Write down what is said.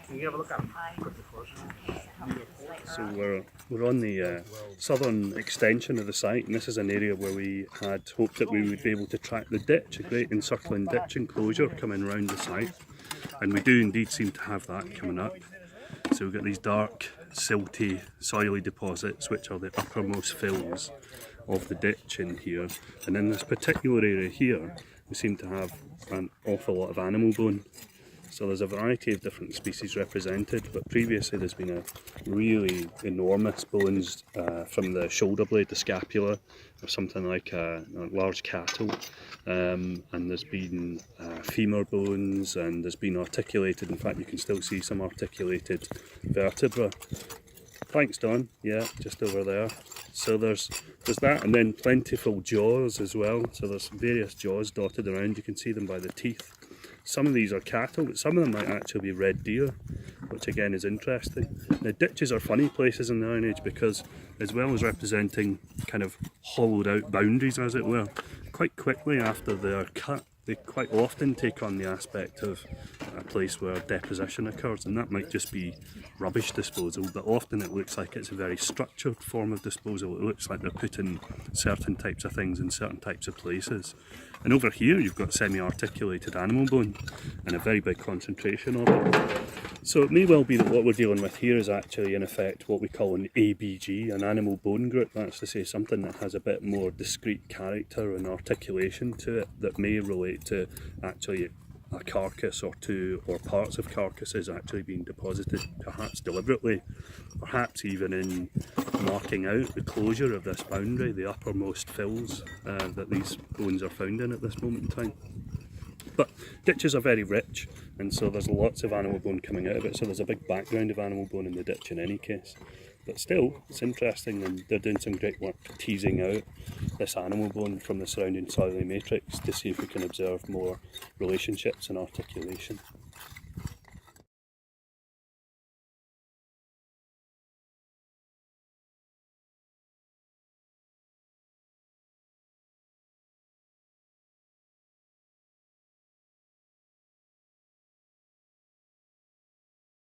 Can you have a look at them? So we're on the southern extension of the site, and this is an area where we had hoped that we would be able to track the ditch, a great encircling ditch enclosure coming around the site, and we do indeed seem to have that coming up. So we've got these dark, silty, soily deposits which are the uppermost fills of the ditch in here, and in this particular area here we seem to have an awful lot of animal bone. So there's a variety of different species represented, but previously there's been a really enormous bones from the shoulder blade, the scapula, of something like a large cattle, and there's been femur bones, and there's been articulated, in fact you can still see some articulated vertebra. Thanks Don, yeah, just over there. So there's that, and then plentiful jaws as well, so there's various jaws dotted around, you can see them by the teeth. Some of these are cattle, but some of them might actually be red deer, which again is interesting. Now ditches are funny places in the Iron Age because, as well as representing kind of hollowed out boundaries as it were, quite quickly after they are cut, they quite often take on the aspect of a place where deposition occurs, and that might just be rubbish disposal, but often it looks like it's a very structured form of disposal. It looks like they're putting certain types of things in certain types of places. And over here you've got semi-articulated animal bone and a very big concentration of it. So it may well be that what we're dealing with here is actually in effect what we call an ABG, an animal bone group. That's to say something that has a bit more discrete character and articulation to it that may relate to actually a carcass or two, or parts of carcasses actually being deposited, perhaps deliberately, perhaps even in marking out the closure of this boundary, the uppermost fills that these bones are found in at this moment in time. But ditches are very rich, and so there's lots of animal bone coming out of it, so there's a big background of animal bone in the ditch in any case. But still, it's interesting, and they're doing some great work teasing out this animal bone from the surrounding soily matrix to see if we can observe more relationships and articulation.